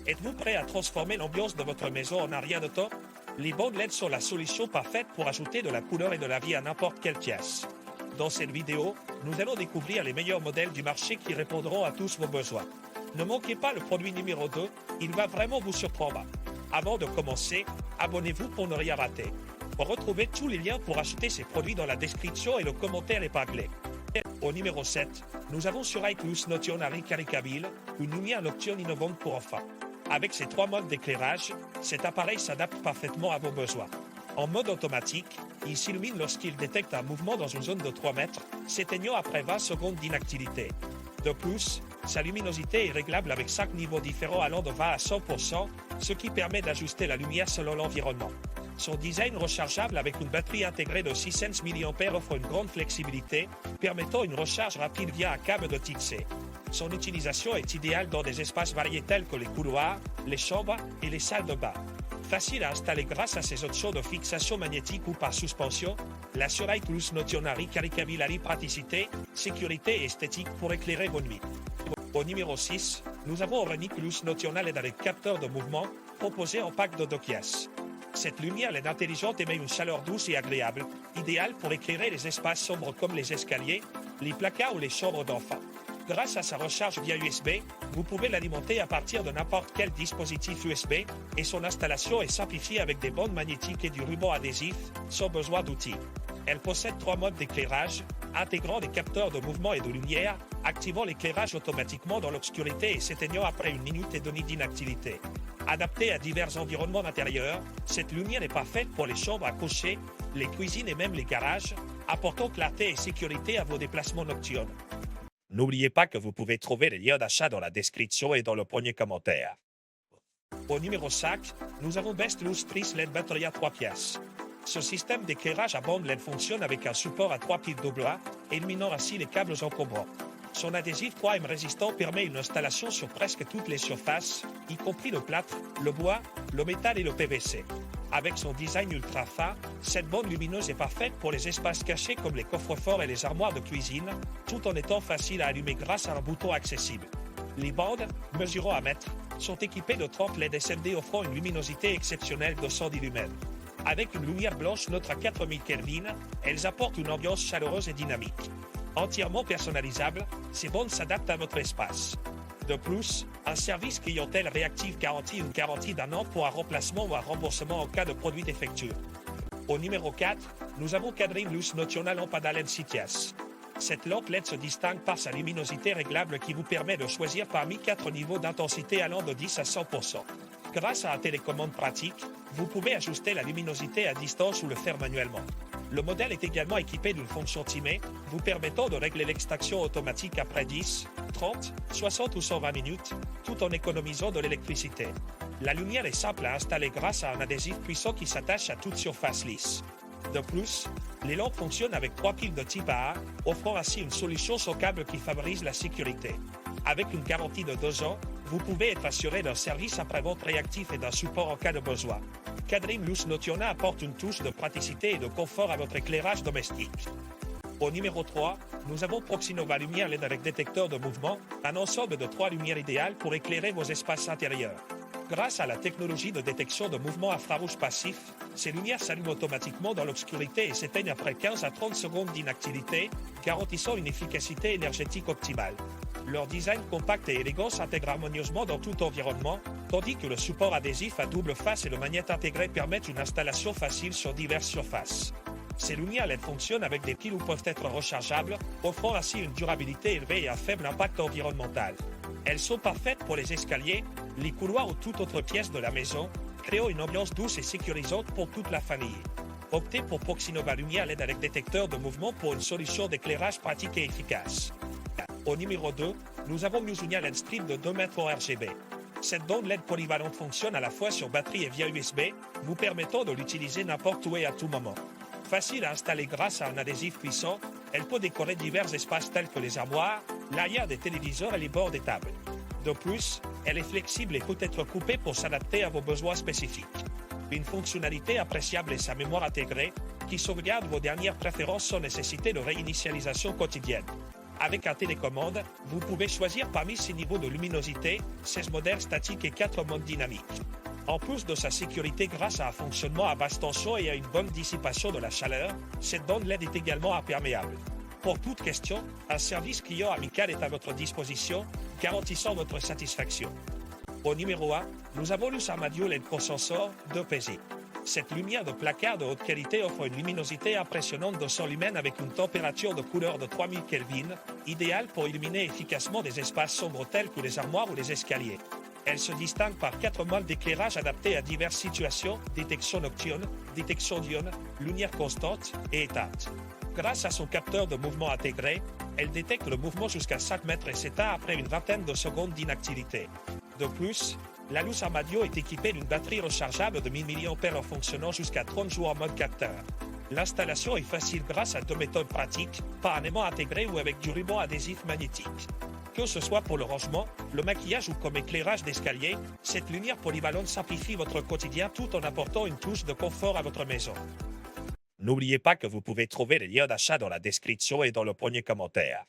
Êtes-vous prêt à transformer l'ambiance de votre maison en un rien de temps? Les bandes LED sont la solution parfaite pour ajouter de la couleur et de la vie à n'importe quelle pièce. Dans cette vidéo, nous allons découvrir les meilleurs modèles du marché qui répondront à tous vos besoins. Ne manquez pas le produit numéro 2, il va vraiment vous surprendre. Avant de commencer, abonnez-vous pour ne rien rater. Retrouvez tous les liens pour acheter ces produits dans la description et le commentaire épinglé. Au numéro 7, nous avons sur iClus Notionary Caricabile, une lumière nocturne innovante pour enfants. Avec ses 3 modes d'éclairage, cet appareil s'adapte parfaitement à vos besoins. En mode automatique, il s'illumine lorsqu'il détecte un mouvement dans une zone de 3 mètres, s'éteignant après 20 secondes d'inactivité. De plus, sa luminosité est réglable avec 5 niveaux différents allant de 20 à 100%, ce qui permet d'ajuster la lumière selon l'environnement. Son design rechargeable avec une batterie intégrée de 600 mAh offre une grande flexibilité, permettant une recharge rapide via un câble de type C. Son utilisation est idéale dans des espaces variés tels que les couloirs, les chambres et les salles de bain. Facile à installer grâce à ses options de fixation magnétique ou par suspension, la sur iClus Notionary Caricabile allie praticité, sécurité et esthétique pour éclairer vos nuits. Au numéro 6, nous avons iClus Notionary LED avec capteur de mouvement, proposé en pack de 2 pièces. Cette lumière LED intelligente émet une chaleur douce et agréable, idéale pour éclairer les espaces sombres comme les escaliers, les placards ou les chambres d'enfants. Grâce à sa recharge via USB, vous pouvez l'alimenter à partir de n'importe quel dispositif USB et son installation est simplifiée avec des bandes magnétiques et du ruban adhésif, sans besoin d'outils. Elle possède 3 modes d'éclairage, intégrant des capteurs de mouvement et de lumière, activant l'éclairage automatiquement dans l'obscurité et s'éteignant après 1 minute et demie d'inactivité. Adaptée à divers environnements intérieurs, cette lumière est parfaite pour les chambres à coucher, les cuisines et même les garages, apportant clarté et sécurité à vos déplacements nocturnes. N'oubliez pas que vous pouvez trouver les liens d'achat dans la description et dans le premier commentaire. Au numéro 5, nous avons Best Lustris LED batterie à 3 pièces. Ce système d'éclairage à bande LED fonctionne avec un support à 3 piles AA, éliminant ainsi les câbles encombrants. Son adhésif 3M résistant permet une installation sur presque toutes les surfaces, y compris le plâtre, le bois, le métal et le PVC. Avec son design ultra fin, cette bande lumineuse est parfaite pour les espaces cachés comme les coffres-forts et les armoires de cuisine, tout en étant facile à allumer grâce à un bouton accessible. Les bandes, mesurant 1 mètre, sont équipées de 30 LED SMD offrant une luminosité exceptionnelle de 110 lumens. Avec une lumière blanche neutre à 4000 Kelvin, elles apportent une ambiance chaleureuse et dynamique. Entièrement personnalisable, ces bandes s'adaptent à votre espace. De plus, un service clientèle réactive garantit une garantie d'1 an pour un remplacement ou un remboursement en cas de produit défectueux. Au numéro 4, nous avons Cadrim Lux Notional Lampada LED 6 pièces. Cette lampe LED se distingue par sa luminosité réglable qui vous permet de choisir parmi 4 niveaux d'intensité allant de 10 à 100%. Grâce à un télécommande pratique, vous pouvez ajuster la luminosité à distance ou le faire manuellement. Le modèle est également équipé d'une fonction timée, vous permettant de régler l'extraction automatique après 10, 30, 60 ou 120 minutes, tout en économisant de l'électricité. La lumière est simple à installer grâce à un adhésif puissant qui s'attache à toute surface lisse. De plus, les lampes fonctionnent avec 3 piles de type AA, offrant ainsi une solution sans câble qui favorise la sécurité. Avec une garantie de 2 ans, vous pouvez être assuré d'un service après-vente réactif et d'un support en cas de besoin. Cadrim Lux Notionary apporte une touche de praticité et de confort à votre éclairage domestique. Au numéro 3, nous avons Proxinova Lumière LED avec détecteur de mouvement, un ensemble de 3 lumières idéales pour éclairer vos espaces intérieurs. Grâce à la technologie de détection de mouvement infrarouge passif, ces lumières s'allument automatiquement dans l'obscurité et s'éteignent après 15 à 30 secondes d'inactivité, garantissant une efficacité énergétique optimale. Leur design compact et élégant s'intègrent harmonieusement dans tout environnement, tandis que le support adhésif à double face et le magnète intégré permettent une installation facile sur diverses surfaces. Ces lumières LED fonctionnent avec des piles ou peuvent être rechargeables, offrant ainsi une durabilité élevée et un faible impact environnemental. Elles sont parfaites pour les escaliers, les couloirs ou toute autre pièce de la maison, créant une ambiance douce et sécurisante pour toute la famille. Optez pour Proxinova Lumière LED avec détecteur de mouvement pour une solution d'éclairage pratique et efficace. Au numéro 2, nous avons Musunia LED Strip de 2 mètres en RGB. Cette bande LED polyvalente fonctionne à la fois sur batterie et via USB, vous permettant de l'utiliser n'importe où et à tout moment. Facile à installer grâce à un adhésif puissant, elle peut décorer divers espaces tels que les armoires, l'arrière des téléviseurs et les bords des tables. De plus, elle est flexible et peut être coupée pour s'adapter à vos besoins spécifiques. Une fonctionnalité appréciable est sa mémoire intégrée, qui sauvegarde vos dernières préférences sans nécessité de réinitialisation quotidienne. Avec un télécommande, vous pouvez choisir parmi 6 niveaux de luminosité, 16 modèles statiques et 4 modes dynamiques. En plus de sa sécurité grâce à un fonctionnement à basse tension et à une bonne dissipation de la chaleur, cette bande LED est également imperméable. Pour toute question, un service client amical est à votre disposition, garantissant votre satisfaction. Au numéro 1, nous avons Lux Armadio LED Pro Sensor 2PZ. Cette lumière de placard de haute qualité offre une luminosité impressionnante de son lumen avec une température de couleur de 3000 Kelvin, idéale pour illuminer efficacement des espaces sombres tels que les armoires ou les escaliers. Elle se distingue par 4 modes d'éclairage adaptés à diverses situations, détection nocturne, détection diurne, lumière constante et éteinte. Grâce à son capteur de mouvement intégré, elle détecte le mouvement jusqu'à 5 mètres et s'éteint après une vingtaine de secondes d'inactivité. De plus, la Lux Armadio est équipée d'une batterie rechargeable de 1000 mAh fonctionnant jusqu'à 30 jours en mode capteur. L'installation est facile grâce à 2 méthodes pratiques, par un aimant intégré ou avec du ruban adhésif magnétique. Que ce soit pour le rangement, le maquillage ou comme éclairage d'escalier, cette lumière polyvalente simplifie votre quotidien tout en apportant une touche de confort à votre maison. N'oubliez pas que vous pouvez trouver les liens d'achat dans la description et dans le premier commentaire.